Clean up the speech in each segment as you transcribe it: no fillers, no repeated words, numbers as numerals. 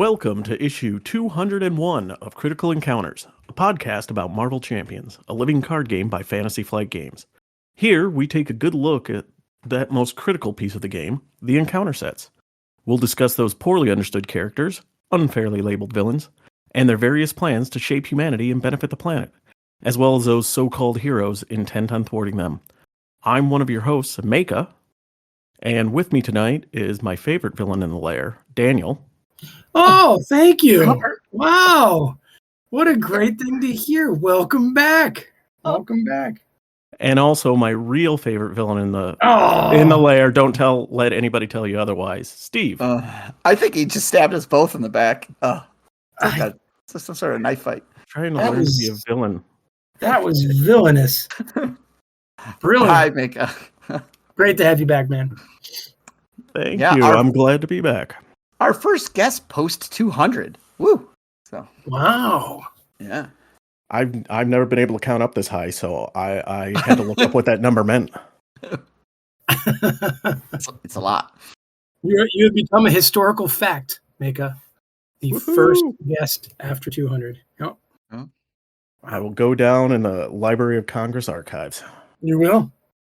Welcome to issue 201 of Critical Encounters, a podcast about Marvel Champions, a living card game by Fantasy Flight Games. Here, we take a good look at that most critical piece of the game, the encounter sets. We'll discuss those poorly understood characters, unfairly labeled villains, and their various plans to shape humanity and benefit the planet, as well as those so-called heroes intent on thwarting them. I'm one of your hosts, Maka, and with me tonight is my favorite villain in the lair, Daniel. Oh, thank you. Wow. What a great thing to hear. Welcome back. Welcome back. And also my real favorite villain in the lair. Don't let anybody tell you otherwise. Steve. I think he just stabbed us both in the back. It's some sort of knife fight. Trying to learn to be a villain. That was villainous. Brilliant. Hi, Mika. Great to have you back, man. Thank you. I'm glad to be back. Our first guest post 200. Woo! So wow. Yeah. I've never been able to count up this high, so I had to look up what that number meant. It's a lot. You have become a historical fact, Mika. The first guest after 200. Yep. I will go down in the Library of Congress archives. You will.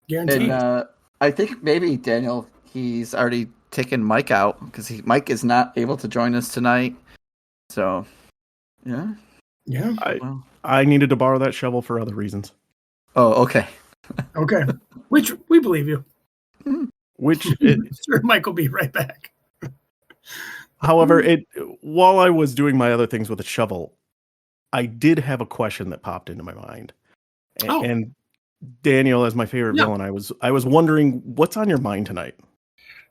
Guaranteed. And I think maybe, Daniel, he's already taken Mike out because Mike is not able to join us tonight. So, yeah. Yeah. I needed to borrow that shovel for other reasons. Oh, okay. Okay. Which we believe you. Sure, Mike will be right back. However, while I was doing my other things with a shovel, I did have a question that popped into my mind. And Daniel, as my favorite villain, I was wondering what's on your mind tonight.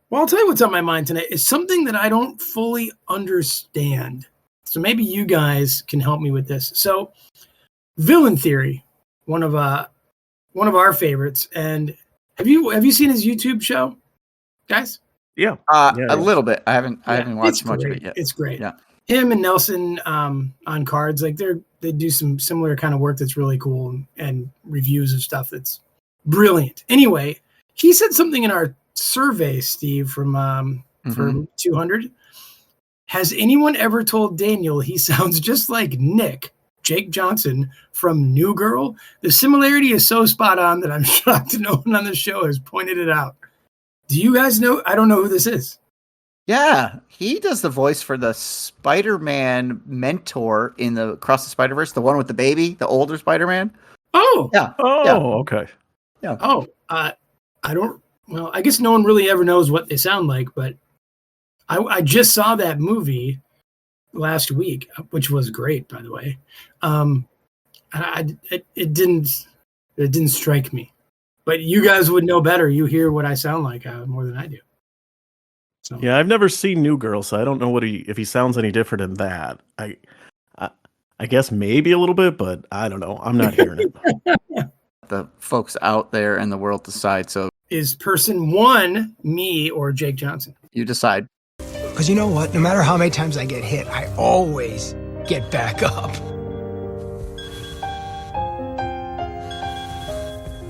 Well, I'll tell you what's on my mind tonight. It's something that I don't fully understand. So maybe you guys can help me with this. So, Villain Theory, one of our favorites. And have you seen his YouTube show, guys? Yeah. A little bit. I haven't watched much of it yet. It's great. Yeah. Him and Nelson on cards, like they do some similar kind of work that's really cool and reviews of stuff that's brilliant. Anyway, he said something in our survey, Steve, from 200. Has anyone ever told Daniel he sounds just like Nick, Jake Johnson from New Girl? The similarity is so spot on that I'm shocked no one on the show has pointed it out. Do you guys know? I don't know who this is. Yeah, he does the voice for the Spider-Man mentor in the Across the Spider-Verse, the one with the baby, the older Spider-Man. Oh, yeah. Okay. Yeah. Oh, I don't. Well, I guess no one really ever knows what they sound like, but I just saw that movie last week, which was great, by the way. It didn't strike me, but you guys would know better. You hear what I sound like more than I do. So. Yeah, I've never seen New Girl, so I don't know if he sounds any different in that. I guess maybe a little bit, but I don't know. I'm not hearing it. The folks out there in the world decide. So, is person one me or Jake Johnson? You decide. Because you know what? No matter how many times I get hit, I always get back up.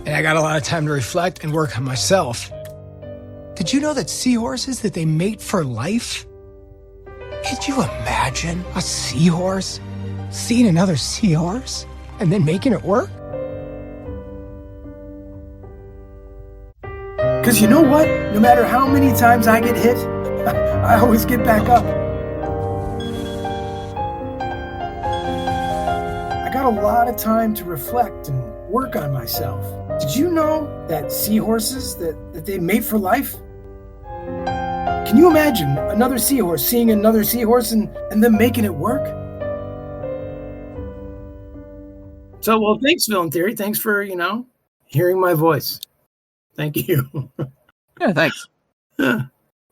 And I got a lot of time to reflect and work on myself. Did you know that seahorses, that they mate for life? Could you imagine a seahorse seeing another seahorse and then making it work? Because you know what? No matter how many times I get hit, I always get back up. I got a lot of time to reflect and work on myself. Did you know that seahorses, that they mate for life? Can you imagine another seahorse seeing another seahorse and them making it work? So, well, thanks, Villain Theory. Thanks for, hearing my voice. Thank you. Yeah, thanks.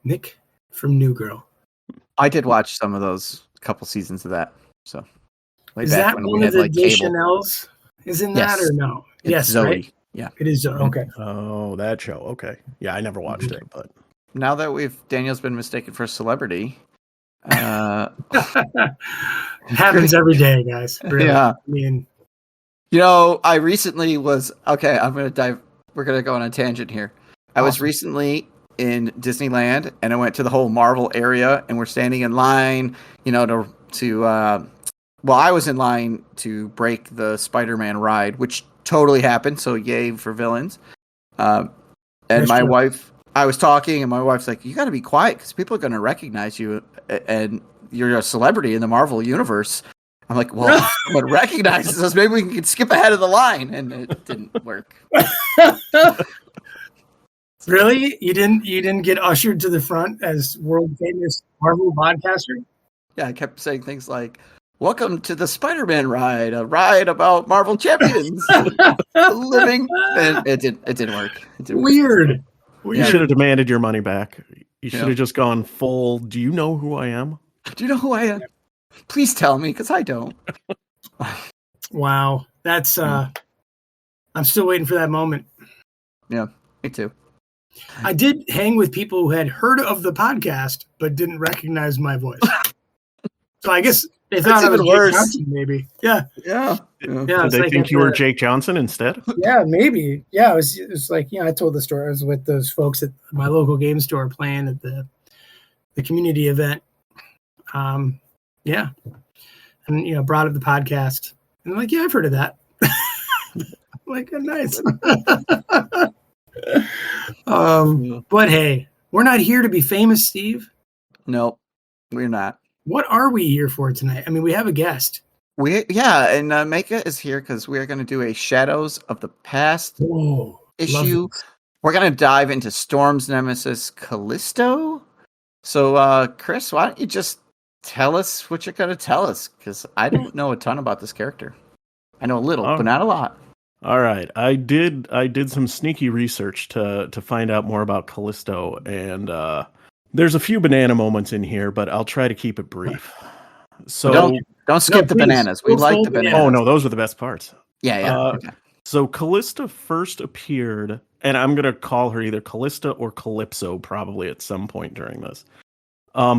Nick from New Girl. I did watch some of those couple seasons of that. So, is that one of the Deschanels? Is in that or no? Yes, Zoe. Right? Yeah, it is Zoe. Okay. Oh, that show. Okay. Yeah, I never watched it, but now that Daniel's been mistaken for a celebrity. It happens every day, guys. Really. Yeah. I mean, I recently was we're going to go on a tangent here. I was recently in Disneyland, and I went to the whole Marvel area, and we're standing in line, well, I was in line to break the Spider-Man ride, which totally happened. So yay for villains. And That's my true. wife, I was talking, and my wife's like, "You got to be quiet because people are going to recognize you, and you're a celebrity in the Marvel universe." I'm like, "Well, if someone recognizes us, maybe we can skip ahead of the line," and it didn't work. Really? You didn't get ushered to the front as world famous Marvel podcaster? Yeah, I kept saying things like, "Welcome to the Spider-Man ride, a ride about Marvel champions living." And it didn't work. Weird. You should have demanded your money back. You should Yeah. have just gone full. Do you know who I am? Do you know who I am? Please tell me, because I don't. Wow. That's I'm still waiting for that moment. Yeah, me too. I did hang with people who had heard of the podcast but didn't recognize my voice. So I guess they thought I was even Jake worse. Johnson, maybe. Yeah. Yeah. Yeah. Did it's they like think at you were the- Jake Johnson instead? Yeah, maybe. Yeah, it was like, I told the story. I was with those folks at my local game store playing at the community event. Yeah. And, brought up the podcast. And I'm like, yeah, I've heard of that. I'm like, oh, nice. But hey, we're not here to be famous, Steve. Nope, we're not. What are we here for tonight? I mean, we have a guest. And Maka is here because we are going to do a Shadows of the Past Whoa. issue. We're going to dive into Storm's Nemesis, Callisto. So, Chris, why don't you just tell us what you're going to tell us? Because I don't know a ton about this character. I know a little, but not a lot. All right, I did some sneaky research to find out more about Callisto, and there's a few banana moments in here, but I'll try to keep it brief. So don't skip the please. bananas. We We'll like fold the bananas. bananas. Oh no, those were the best parts. Yeah. Okay. So Callisto first appeared, and I'm gonna call her either Callista or Calypso probably at some point during this.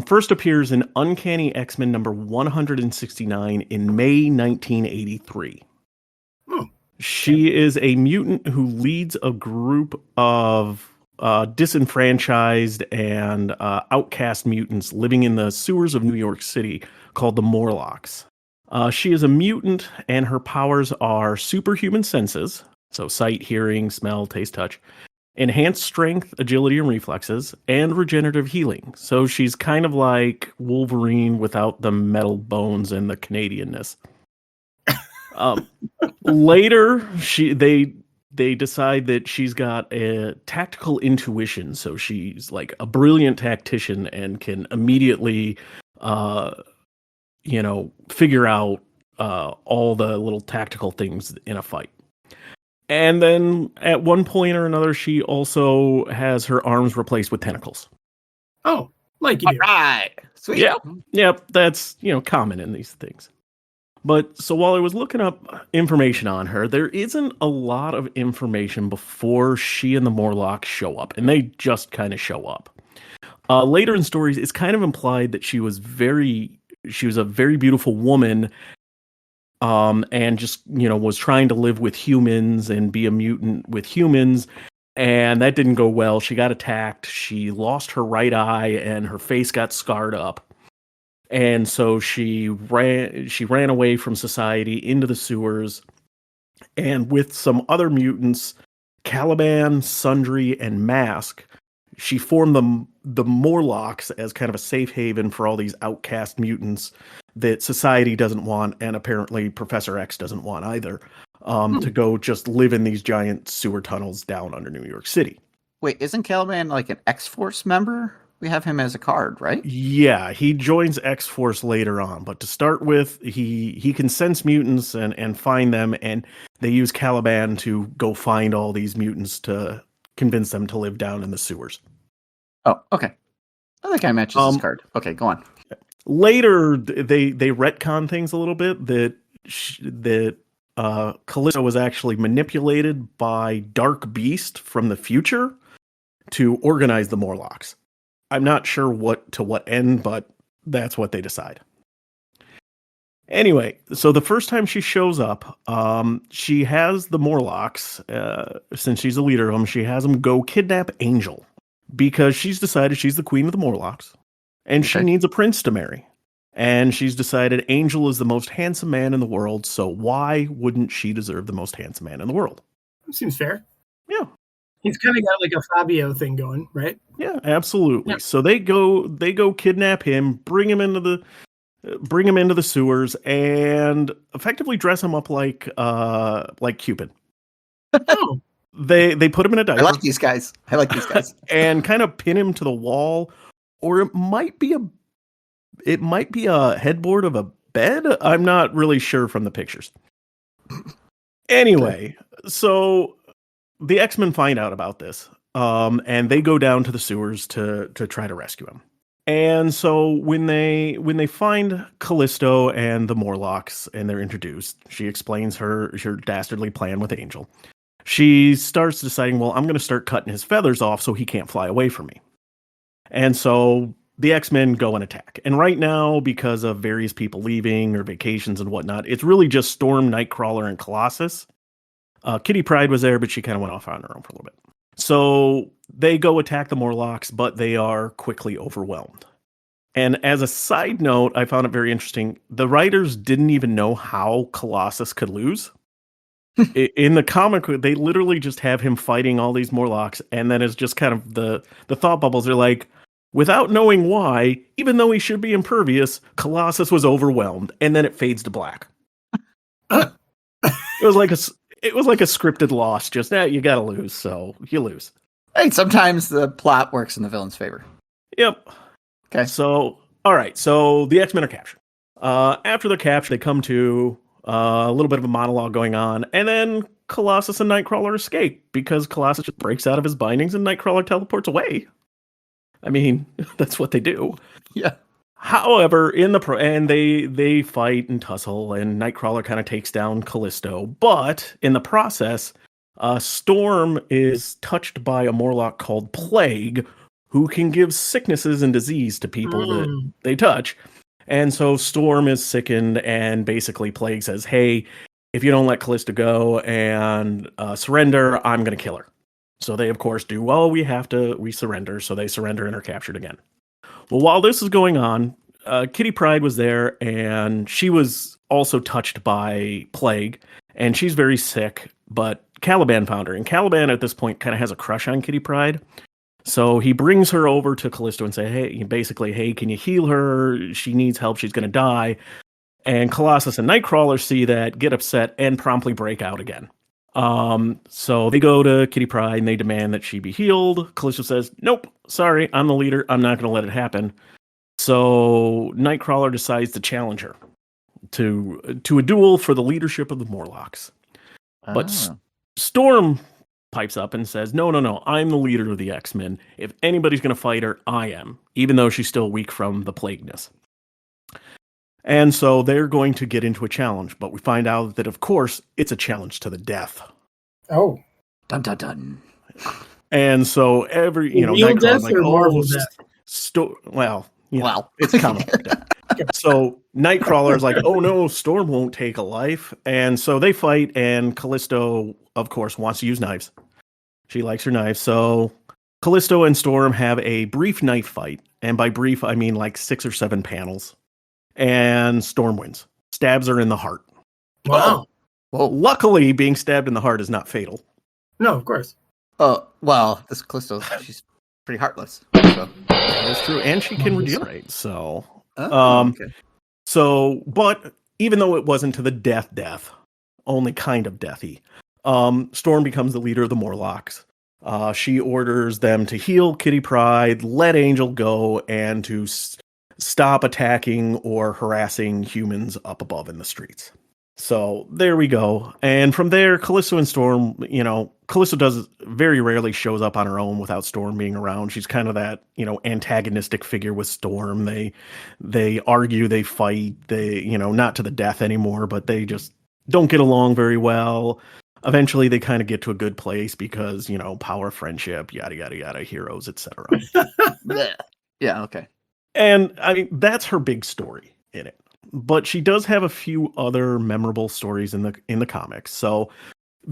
First appears in Uncanny X-Men number 169 in May 1983. She is a mutant who leads a group of disenfranchised and outcast mutants living in the sewers of New York City called the Morlocks. She is a mutant, and her powers are superhuman senses, so sight, hearing, smell, taste, touch, enhanced strength, agility, and reflexes, and regenerative healing. So she's kind of like Wolverine without the metal bones and the Canadianness. Later, they decide that she's got a tactical intuition, so she's like a brilliant tactician and can immediately, figure out all the little tactical things in a fight. And then at one point or another, she also has her arms replaced with tentacles. Oh, like you do. All right. Sweet. Yep, that's common in these things. But so while I was looking up information on her, there isn't a lot of information before she and the Morlocks show up, and they just kind of show up. Later in stories, it's kind of implied that she was a very beautiful woman, and just was trying to live with humans and be a mutant with humans, and that didn't go well. She got attacked. She lost her right eye, and her face got scarred up. And so she ran away from society into the sewers, and with some other mutants, Caliban, Sundry, and Mask, she formed the Morlocks as kind of a safe haven for all these outcast mutants that society doesn't want, and apparently Professor X doesn't want either, to go just live in these giant sewer tunnels down under New York City. Wait, isn't Caliban like an X-Force member? We have him as a card, right? Yeah, he joins X-Force later on, but to start with, he can sense mutants and find them, and they use Caliban to go find all these mutants to convince them to live down in the sewers. Oh, okay. I think I matches this card. Okay, go on. Later, they retcon things a little bit that Callisto was actually manipulated by Dark Beast from the future to organize the Morlocks. I'm not sure to what end, but that's what they decide. Anyway, so the first time she shows up, she has the Morlocks, since she's the leader of them, she has them go kidnap Angel, because she's decided she's the queen of the Morlocks, and she Okay. needs a prince to marry. And she's decided Angel is the most handsome man in the world, so why wouldn't she deserve the most handsome man in the world? Seems fair. Yeah. He's kind of got like a Fabio thing going, right? Yeah, absolutely. Yeah. So they go kidnap him, bring him into the sewers, and effectively dress him up like Cupid. Oh, They put him in a diaper. I like these guys. And kind of pin him to the wall, or it might be a headboard of a bed. I'm not really sure from the pictures. Anyway, so the X-Men find out about this, and they go down to the sewers to try to rescue him. And so when they find Callisto and the Morlocks and they're introduced, she explains her dastardly plan with Angel. She starts deciding, well, I'm going to start cutting his feathers off so he can't fly away from me. And so the X-Men go and attack. And right now, because of various people leaving or vacations and whatnot, it's really just Storm, Nightcrawler, and Colossus. Kitty Pryde was there, but she kind of went off on her own for a little bit. So they go attack the Morlocks, but they are quickly overwhelmed. And as a side note, I found it very interesting. The writers didn't even know how Colossus could lose. In the comic, they literally just have him fighting all these Morlocks, and then it's just kind of the thought bubbles are like, without knowing why, even though he should be impervious, Colossus was overwhelmed, and then it fades to black. It was like a scripted loss. Just you gotta lose, so you lose. Hey, sometimes the plot works in the villain's favor. Yep. Okay. So all right. So the X-Men are captured. After they're captured, they come to a little bit of a monologue going on, and then Colossus and Nightcrawler escape because Colossus just breaks out of his bindings and Nightcrawler teleports away. I mean, that's what they do. Yeah. However, and they fight and tussle, and Nightcrawler kind of takes down Callisto. But in the process, Storm is touched by a Morlock called Plague, who can give sicknesses and disease to people that they touch. And so Storm is sickened, and basically Plague says, hey, if you don't let Callisto go and surrender, I'm going to kill her. So they, of course, do, well, we surrender. So they surrender and are captured again. Well, while this is going on, Kitty Pryde was there, and she was also touched by Plague, and she's very sick, but Caliban found her. And Caliban, at this point, kind of has a crush on Kitty Pryde. So he brings her over to Callisto and say, hey, can you heal her? She needs help. She's going to die. And Colossus and Nightcrawler see that, get upset, and promptly break out again. So they go to Kitty Pryde and they demand that she be healed. Callisto says, nope, sorry, I'm the leader. I'm not going to let it happen. So Nightcrawler decides to challenge her to a duel for the leadership of the Morlocks. But Storm pipes up and says, no, I'm the leader of the X-Men. If anybody's going to fight her, I am, even though she's still weak from the plagueness. And so they're going to get into a challenge, but we find out that, of course, it's a challenge to the death. Oh. Dun, dun, dun. And so every, Real death or Marvel death? Wow. Wow. It's comic book death. So Nightcrawler's like, oh no, Storm won't take a life. And so they fight, and Callisto, of course, wants to use knives. She likes her knives. So Callisto and Storm have a brief knife fight. And by brief, I mean like 6 or 7 panels. And Storm wins. Stabs her in the heart. Wow. Well, luckily, being stabbed in the heart is not fatal. No, of course. Oh, well, this Callisto, she's pretty heartless. So. That is true. And she can regenerate. So, okay. So, but even though it wasn't to the death, only kind of deathy, Storm becomes the leader of the Morlocks. She orders them to heal Kitty Pryde, let Angel go, and to stop attacking or harassing humans up above in the streets. So there we go. And from there, Callisto and Storm, Callisto very rarely shows up on her own without Storm being around. She's kind of that, antagonistic figure with Storm. They argue, they fight, not to the death anymore, but they just don't get along very well. Eventually they kind of get to a good place because, power, friendship, yada, yada, yada, heroes, etc. Yeah. Okay. And I mean, that's her big story in it. But she does have a few other memorable stories in the comics. So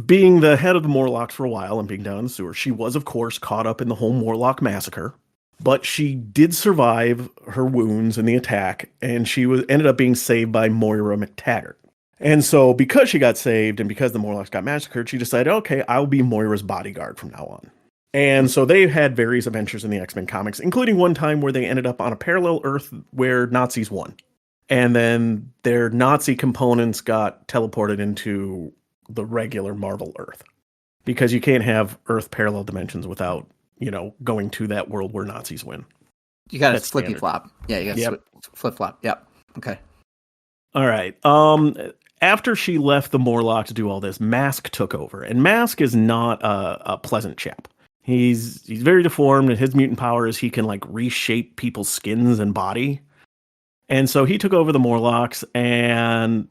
Being the head of the Morlocks for a while and being down in the sewer, she was, of course, caught up in the whole Morlock massacre. But she did survive her wounds in the attack, and she ended up being saved by Moira McTaggart. And so, because she got saved and because the Morlocks got massacred, she decided, okay, I'll be Moira's bodyguard from now on. And so they had various adventures in the X-Men comics, including one time where they ended up on a parallel Earth where Nazis won. And then their Nazi components got teleported into the regular Marvel Earth. Because you can't have Earth parallel dimensions without, going to that world where Nazis win. You got to flippy flop. Yeah, you got to flip flop. Yep. Okay. All right. After she left the Morlock to do all this, Mask took over. And Mask is not a pleasant chap. He's very deformed, and his mutant power is he can reshape people's skins and body. And so he took over the Morlocks and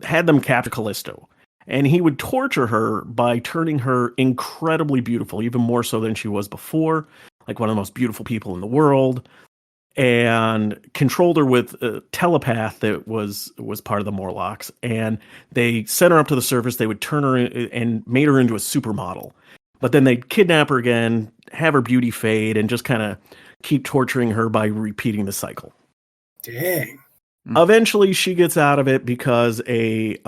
had them capture Callisto. And he would torture her by turning her incredibly beautiful, even more so than she was before, like one of the most beautiful people in the world, and controlled her with a telepath that was part of the Morlocks. And they sent her up to the surface. They would turn her and made her into a supermodel. But then they'd kidnap her again, have her beauty fade, and just kind of keep torturing her by repeating the cycle. Dang. Eventually, she gets out of it because a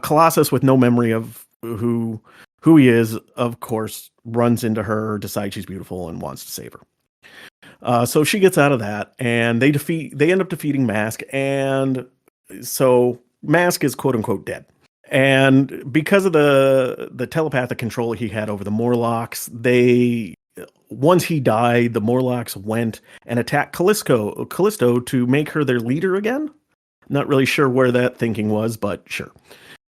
Colossus with no memory of who he is, of course, runs into her, decides she's beautiful, and wants to save her. So she gets out of that, and they end up defeating Mask, and so Mask is quote unquote dead. And because of the telepathic control he had over the Morlocks, once he died, the Morlocks went and attacked Callisto to make her their leader again. Not really sure where that thinking was, but sure.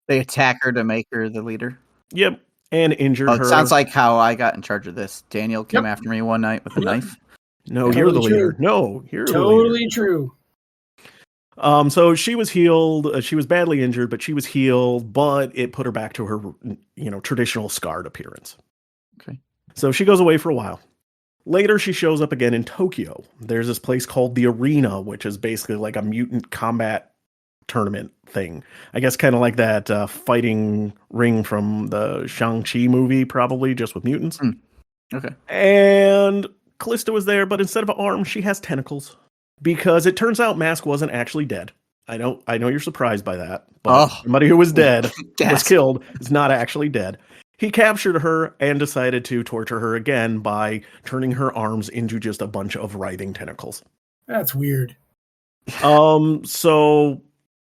They attack her to make her the leader? Yep, and injured her. It sounds like how I got in charge of this. Daniel came after me one night with a knife. No, you're the leader. No, you're totally true. So she was healed. She was badly injured, but she was healed, but it put her back to her, traditional scarred appearance. Okay. So she goes away for a while. Later, she shows up again in Tokyo. There's this place called the Arena, which is basically like a mutant combat tournament thing. I guess kind of like that fighting ring from the Shang-Chi movie, probably, just with mutants. Okay. And Callisto was there, but instead of arms, she has tentacles. Because it turns out Mask wasn't actually dead. I know you're surprised by that, but somebody who was dead, was killed, is not actually dead. He captured her and decided to torture her again by turning her arms into just a bunch of writhing tentacles. That's weird. So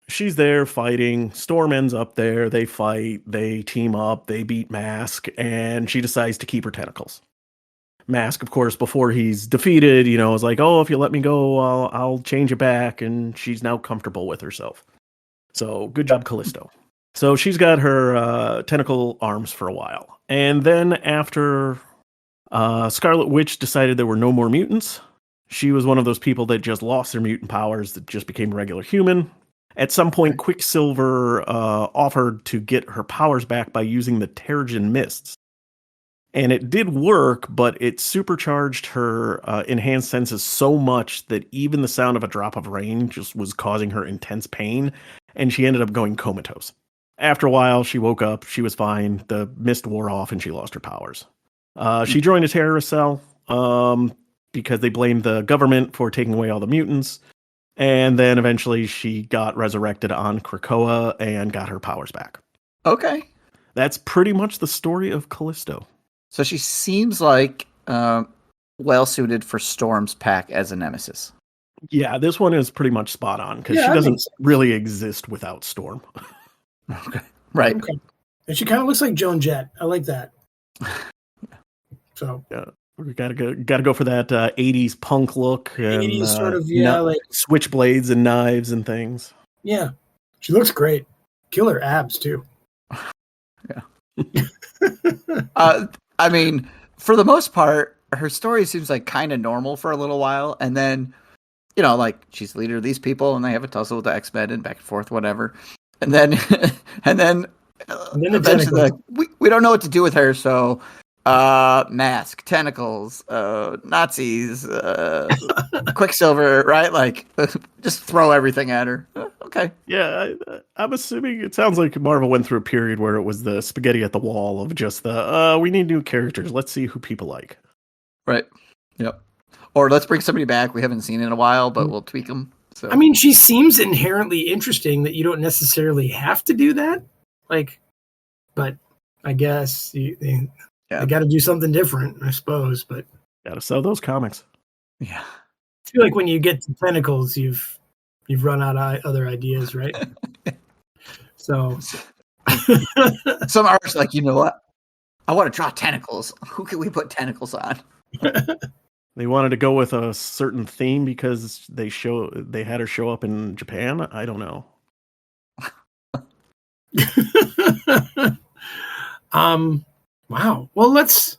she's there fighting. Storm ends up there. They fight. They team up. They beat Mask, and she decides to keep her tentacles. Mask, of course, before he's defeated, is like, oh, if you let me go, I'll change it back. And she's now comfortable with herself. So good job, Callisto. So she's got her tentacle arms for a while. And then after Scarlet Witch decided there were no more mutants, she was one of those people that just lost their mutant powers, that just became regular human. At some point, Quicksilver offered to get her powers back by using the Terrigen Mists. And it did work, but it supercharged her enhanced senses so much that even the sound of a drop of rain just was causing her intense pain, and she ended up going comatose. After a while, she woke up, she was fine, the mist wore off, and she lost her powers. She joined a terrorist cell because they blamed the government for taking away all the mutants, and then eventually she got resurrected on Krakoa and got her powers back. Okay. That's pretty much the story of Callisto. So she seems like well-suited for Storm's pack as a nemesis. Yeah, this one is pretty much spot on, because she doesn't really exist without Storm. Okay, right. Okay. And she kind of looks like Joan Jett. I like that. So yeah, we gotta go for that 80s punk look and 80s sort of like switchblades and knives and things. Yeah, she looks great. Killer abs too. Yeah. I mean, for the most part, her story seems like kind of normal for a little while, and then, she's the leader of these people, and they have a tussle with the X-Men and back and forth, whatever. And then eventually, we don't know what to do with her, so Mask, tentacles, Nazis, Quicksilver, right? Like, just throw everything at her. Okay. Yeah, I'm assuming it sounds like Marvel went through a period where it was the spaghetti at the wall of just we need new characters. Let's see who people like. Right. Yep. Or let's bring somebody back we haven't seen in a while, but we'll tweak them. So I mean, she seems inherently interesting that you don't necessarily have to do that. Like, but I guess they got to do something different, I suppose. But Got to sell those comics. Yeah. I feel like when you get to tentacles, you've run out of other ideas, right? So Some artists like, you know what? I want to draw tentacles. Who can we put tentacles on? They wanted to go with a certain theme because they had her show up in Japan. I don't know. Wow. Well, let's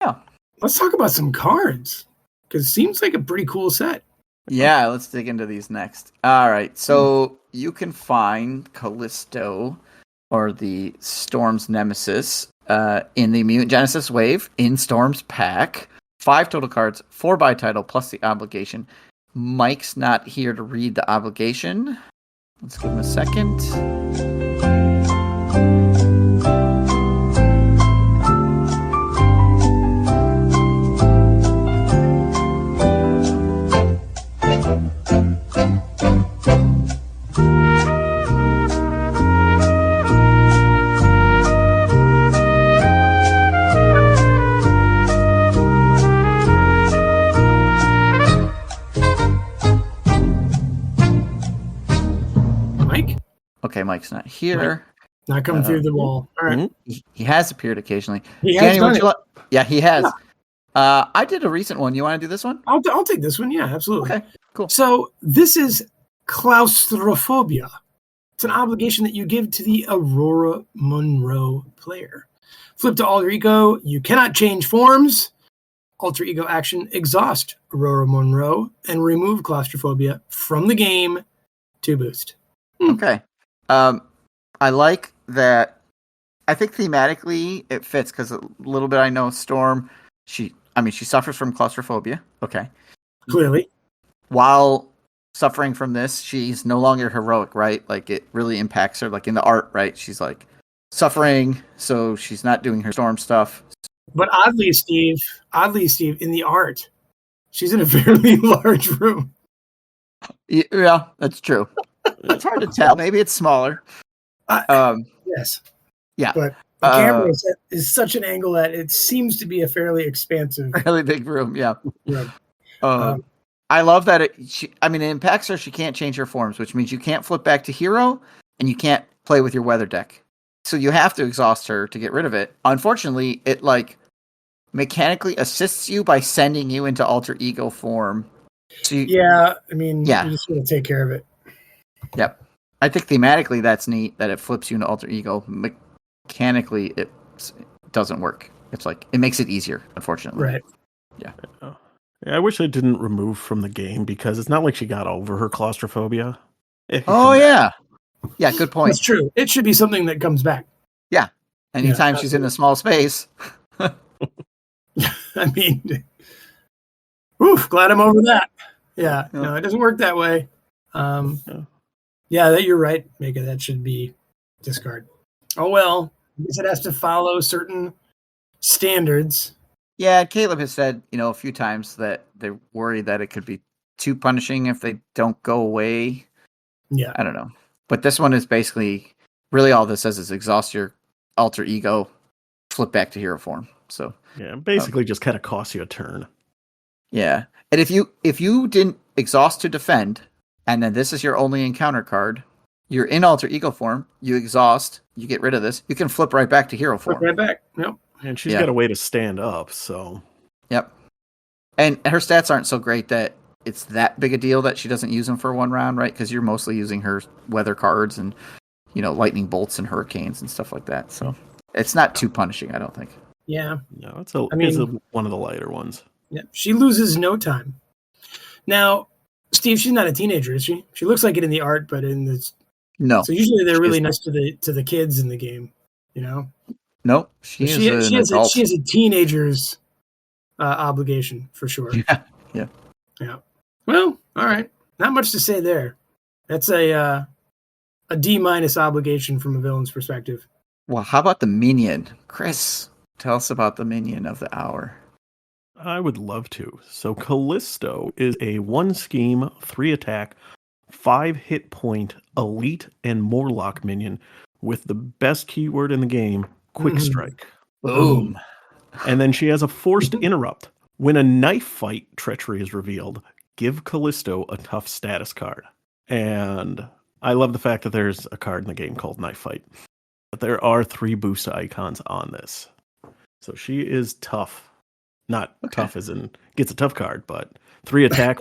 talk about some cards because it seems like a pretty cool set. Yeah, let's dig into these next. All right, so you can find Callisto or the Storm's Nemesis in the Mutant Genesis wave in Storm's pack. 5 total cards, 4 by title plus the obligation. Mike's not here to read the obligation. Let's give him a second. Okay, Mike's not here. Not coming through the wall. All right. He has appeared occasionally. He has done it. Yeah, he has. Yeah. I did a recent one. You want to do this one? I'll take this one. Yeah, absolutely. Okay, cool. So this is claustrophobia. It's an obligation that you give to the Aurora Monroe player. Flip to alter ego. You cannot change forms. Alter ego action. Exhaust Aurora Monroe and remove claustrophobia from the game to boost. Okay. I like that. I think thematically it fits because a little bit I know Storm. She suffers from claustrophobia. Okay. Clearly. While suffering from this, she's no longer heroic, right? Like it really impacts her. Like in the art, right? She's like suffering, so she's not doing her Storm stuff. But oddly, Steve, in the art, she's in a fairly large room. Yeah, that's true. It's hard to tell. Maybe it's smaller. Yes. Yeah. But the camera is such an angle that it seems to be a fairly expansive, really big room. Yeah. room. I love that it impacts her. She can't change her forms, which means you can't flip back to hero and you can't play with your weather deck. So you have to exhaust her to get rid of it. Unfortunately, it like mechanically assists you by sending you into alter ego form. So you just want to take care of it. Yep. I think thematically that's neat that it flips you into alter ego. Mechanically, it doesn't work. It's like it makes it easier, unfortunately. Right. Yeah. I wish I didn't remove from the game because it's not like she got over her claustrophobia. Yeah. Yeah, good point. That's true. It should be something that comes back. Yeah. Anytime she's in a small space. I mean, glad I'm over that. Yeah. No, it doesn't work that way. Yeah, you're right, Maka. That should be discard. Oh, well. I guess it has to follow certain standards. Yeah, Caleb has said, a few times that they're worried that it could be too punishing if they don't go away. Yeah. I don't know. But this one is basically, really all this says is exhaust your alter ego, flip back to hero form. So yeah, basically just kind of costs you a turn. Yeah. And if you didn't exhaust to defend, and then this is your only encounter card, you're in alter ego form, you exhaust, you get rid of this, you can flip right back to hero form. Flip right back. Yep. And she's got a way to stand up, so. Yep. And her stats aren't so great that it's that big a deal that she doesn't use them for one round, right? Because you're mostly using her weather cards and, lightning bolts and hurricanes and stuff like that. So it's not too punishing, I don't think. Yeah. No, it's one of the lighter ones. Yeah. She loses no time. Now, Steve, she's not a teenager, is she? She looks like it in the art, but in this. No. So usually they're really nice to the kids in the game, Nope, she is an adult. She has a teenager's obligation for sure. Yeah. Well, all right. Not much to say there. That's a D- obligation from a villain's perspective. Well, how about the minion? Chris, tell us about the minion of the hour. I would love to. So Callisto is a 1 scheme, 3 attack, 5 hit point elite and Morlock minion with the best keyword in the game, Quick Strike. Boom. And then she has a forced interrupt. When a knife fight treachery is revealed, give Callisto a tough status card. And I love the fact that there's a card in the game called Knife Fight. But there are 3 boost icons on this. So she is tough. Not tough as in gets a tough card, but 3 attack,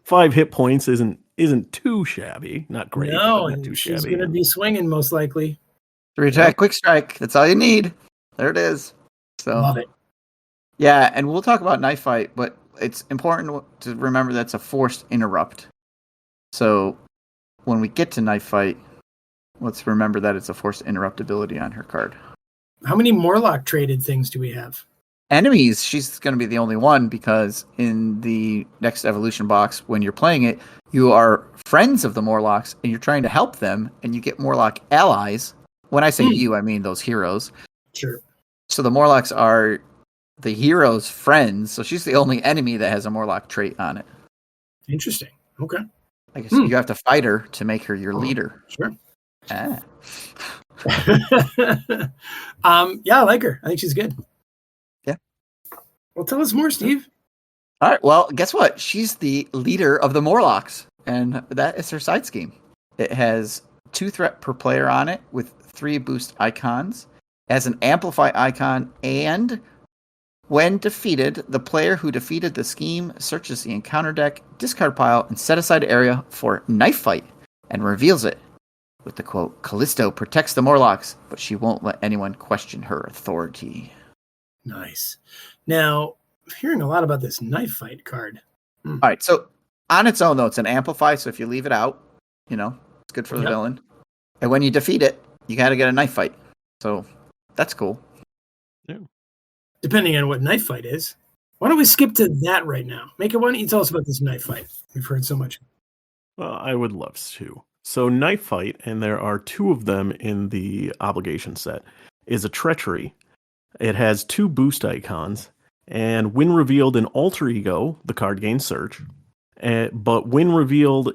5 hit points isn't too shabby. Not great. No, but not too she's shabby. going to be swinging most likely. 3 attack, quick strike. That's all you need. There it is. So Love it. yeah, and we'll talk about knife fight, but it's important to remember that's a forced interrupt. So when we get to knife fight, let's remember that it's a forced interrupt ability on her card. How many Morlock traded things do we have? Enemies, she's going to be the only one because in the next evolution box, when you're playing it, you are friends of the Morlocks and you're trying to help them, and you get Morlock allies. When I say you, I mean those heroes. Sure. So the Morlocks are the hero's friends, so she's the only enemy that has a Morlock trait on it. Interesting. Okay. I guess you have to fight her to make her your leader. Sure. Ah. Yeah, I like her. I think she's good. Yeah. Well, tell us more, Steve. All right. Well, guess what? She's the leader of the Morlocks, and that is her side scheme. It has 2 threat per player on it with 3 boost icons. It has an amplify icon, and when defeated, the player who defeated the scheme searches the encounter deck, discard pile, and set aside area for knife fight, and reveals it with the quote, Callisto protects the Morlocks, but she won't let anyone question her authority. Nice. Now, I'm hearing a lot about this knife fight card. All right, so on its own, though, it's an amplify, so if you leave it out, it's good for the villain. And when you defeat it, you got to get a knife fight. So that's cool. Yeah. Depending on what knife fight is. Why don't we skip to that right now? Maka, why don't you tell us about this knife fight? We've heard so much. Well, I would love to. So knife fight, and there are 2 of them in the obligation set, is a treachery. It has 2 boost icons, and when revealed in alter ego, the card gains search. But when revealed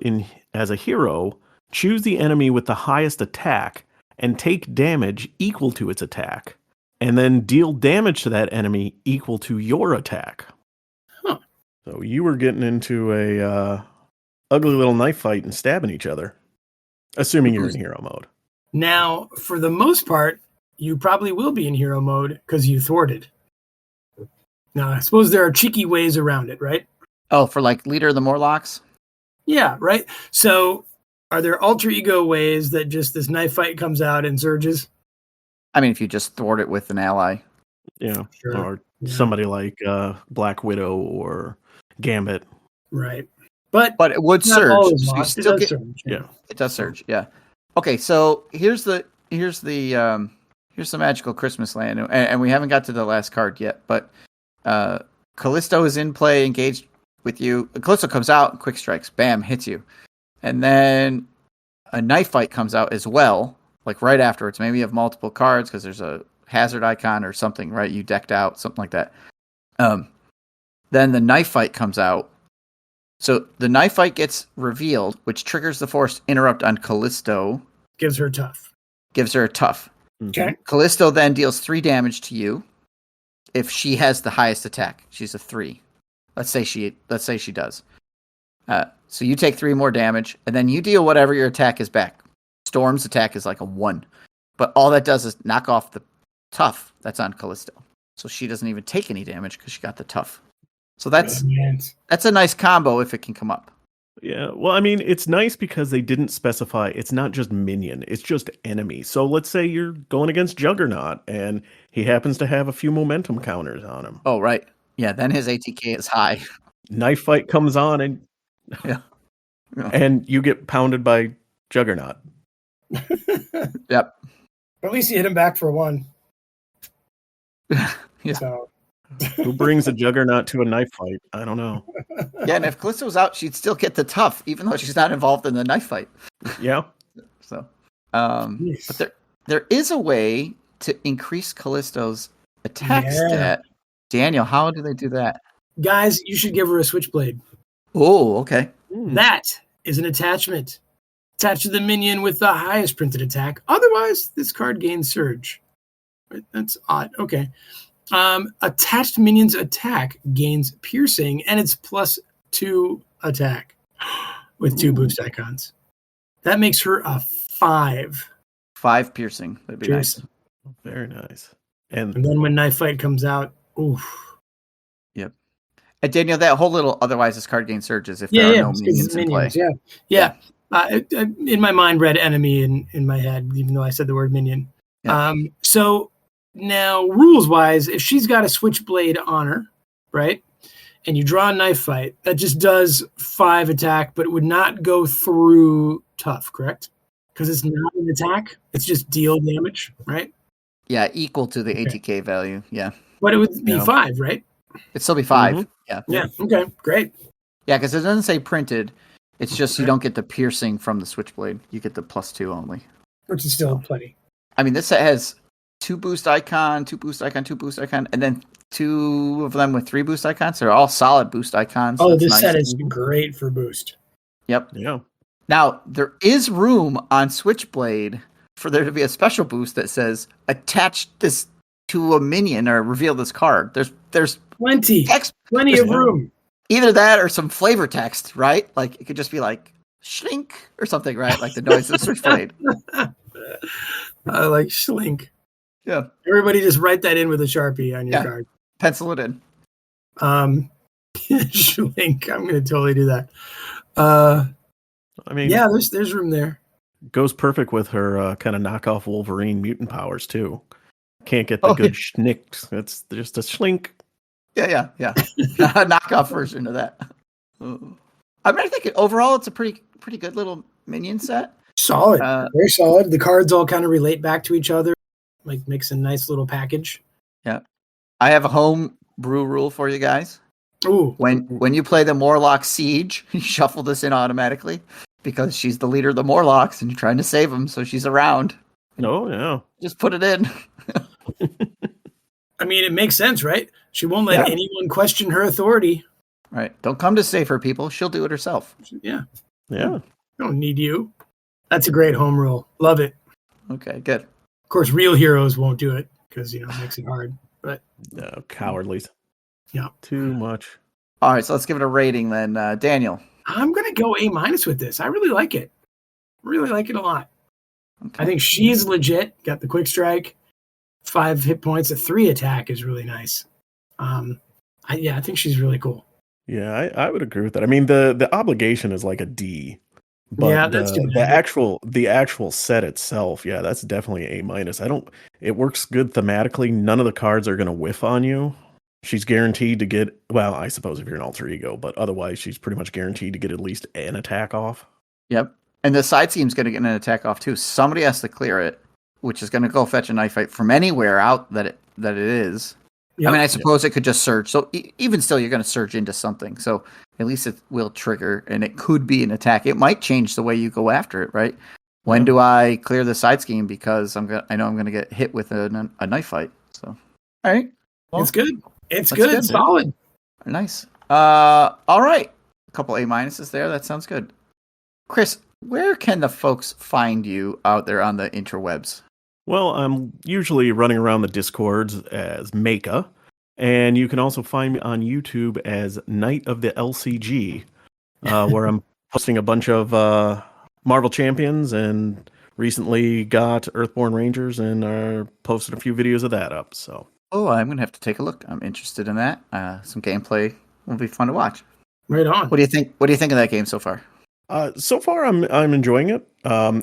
as a hero, choose the enemy with the highest attack and take damage equal to its attack, and then deal damage to that enemy equal to your attack. Huh. So you were getting into a ugly little knife fight and stabbing each other, assuming you're in hero mode. Now, for the most part, you probably will be in hero mode because you thwarted. Now, I suppose there are cheeky ways around it, right? Oh, for like leader of the Morlocks? Yeah, right. So are there alter ego ways that just this knife fight comes out and surges? I mean, if you just thwart it with an ally. Yeah, Sure. or somebody like Black Widow or Gambit. Right. But it would not surge. always So you lost. It still does get, surge. Yeah. it does surge, yeah. Okay, so here's the magical Christmas land, and we haven't got to the last card yet, but Callisto is in play, engaged with you. Callisto comes out, quick strikes, bam, hits you. And then a knife fight comes out as well, like right afterwards. Maybe you have multiple cards because there's a hazard icon or something, right? You decked out, something like that. Then the knife fight comes out. So the knife fight gets revealed, which triggers the forced interrupt on Callisto. Gives her tough. Gives her a tough. Okay. Callisto then deals 3 damage to you if she has the highest attack. She's a 3. Let's say she does. So you take 3 more damage, and then you deal whatever your attack is back. Storm's attack is like a 1. But all that does is knock off the tough that's on Callisto. So she doesn't even take any damage because she got the tough. So that's a nice combo if it can come up. Yeah, well, I mean, it's nice because they didn't specify, it's not just minion, it's just enemy. So let's say you're going against Juggernaut, and he happens to have a few momentum counters on him. Oh, right. Yeah, then his ATK is high. Knife fight comes on, and Yeah. and you get pounded by Juggernaut. Yep. At least you hit him back for 1. Yeah. So Who brings a juggernaut to a knife fight? I don't know. Yeah, and if Callisto was out, she'd still get the tough, even though she's not involved in the knife fight. Yeah. So, Jeez. but there is a way to increase Callisto's attack Yeah. stat. Daniel, how do they do that? guys, you should give her a switchblade. Oh, okay. That is an attachment. Attached to the minion with the highest printed attack. Otherwise, this card gains surge. Right, that's odd. Okay. Attached minion's attack gains piercing, and it's +2 attack with 2 boost icons. That makes her a 5 5 piercing. That'd be piercing. Very nice. And then when Knife Fight comes out, oof. Yep. And Daniel, that whole little otherwise this card gains surges if there are no minions in play. Yeah. In my mind, read enemy in my head, even though I said the word minion. Yeah. So now, rules-wise, if she's got a switchblade on her, right, and you draw a Knife Fight, that just does 5 attack, but it would not go through tough, correct? Because it's not an attack. It's just deal damage, right? Yeah, equal to the ATK value. Yeah. But it would be 5, right? It'd still be 5. Mhm. Yeah. Yeah. Okay. Great. Yeah, because it doesn't say printed. It's just you don't get the piercing from the switchblade. You get the +2 only. Which is still plenty. I mean, this set has 2 boost icon, 2 boost icon, 2 boost icon, and then 2 of them with 3 boost icons. They're all solid boost icons. Oh, That's this nice. set is great for boost. Yep. Yeah. Now, there is room on Switchblade for there to be a special boost that says attach this to a minion or reveal this card. There's Plenty text, of room. either that or some flavor text, right? Like it could just be like shlink or something, right? Like the noise of the Switchblade. I like Schlink. Yeah. Everybody just write that in with a Sharpie on your card. Pencil it in. Schlink. I'm going to totally do that. I mean, Yeah, there's room there. goes perfect with her kind of knockoff Wolverine mutant powers too. Can't get the good schnick. It's just a schlink. Yeah. A knockoff version of that. I mean, I think overall it's a pretty good little minion set. Solid. Very solid. The cards all kind of relate back to each other. Like makes a nice little package. Yeah. I have a home brew rule for you guys. Ooh. When you play the Morlock Siege, you shuffle this in automatically because she's the leader of the Morlocks and you're trying to save them, so she's around. Oh, yeah. Just put it in. I mean, it makes sense, right? She won't let anyone question her authority. Right. Don't come to save her, people. She'll do it herself. Yeah. Yeah. Don't need you. That's a great home rule. Love it. Okay, good. Of course, real heroes won't do it because, it makes it hard. But No, cowardly. Yeah. Too much. All right, so let's give it a rating then. Daniel. I'm going to go A- with this. I really like it. Really like it a lot. Okay. I think she's legit. Got the quick strike, 5 hit points, a 3 attack is really nice. I think she's really cool. Yeah, I would agree with that. I mean, the obligation is like a D. But Yeah, that's the actual set itself, yeah, that's definitely A-. It works good thematically. None of the cards are going to whiff on you. She's guaranteed to get, well, I suppose if you're an alter ego, but otherwise she's pretty much guaranteed to get at least an attack off. Yep. And the side team's going to get an attack off too. Somebody has to clear it, which is going to go fetch a knife fight from anywhere out that it is. Yep. I mean, I suppose it could just surge. So even still, you're going to surge into something. So at least it will trigger, and it could be an attack. It might change the way you go after it, right? When do I clear the side scheme because I know I'm going to get hit with a knife fight. So, all right, Well, it's good. It's that's good. good. Solid. Nice. All right, a couple A- there. That sounds good. Chris, where can the folks find you out there on the interwebs? Well, I'm usually running around the Discords as Maka, and you can also find me on YouTube as Knight of the LCG, where I'm posting a bunch of Marvel Champions, and recently got Earthborn Rangers, and posted a few videos of that up. So, I'm gonna have to take a look. I'm interested in that. Some gameplay will be fun to watch. Right on. What do you think? What do you think of that game so far? So far, I'm enjoying it.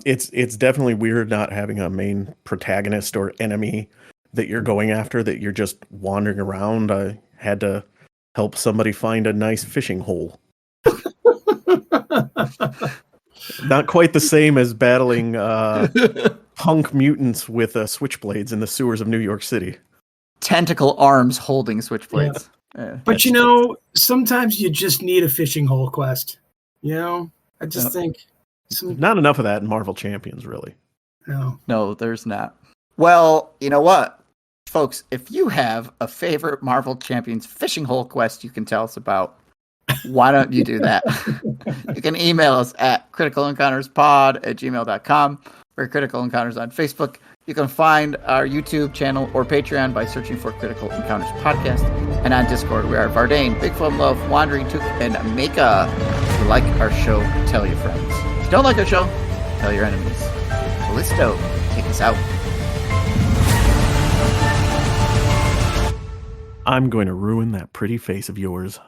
It's definitely weird not having a main protagonist or enemy that you're going after, that you're just wandering around. I had to help somebody find a nice fishing hole. Not quite the same as battling punk mutants with switchblades in the sewers of New York City. tentacle arms holding switchblades. Yeah, But sometimes you just need a fishing hole quest. I just think Not enough of that in Marvel Champions, really. No, there's not. Well, you know what? Folks, if you have a favorite Marvel Champions fishing hole quest you can tell us about, why don't you do that? You can email us at criticalencounterspod@gmail.com or Critical Encounters on Facebook. You can find our YouTube channel or Patreon by searching for Critical Encounters Podcast. And on Discord, we are Vardain, Big Foam Love, Wandering Took, and Maka. If you like our show, tell your friends. If you don't like our show, tell your enemies. Callisto, take us out. I'm going to ruin that pretty face of yours.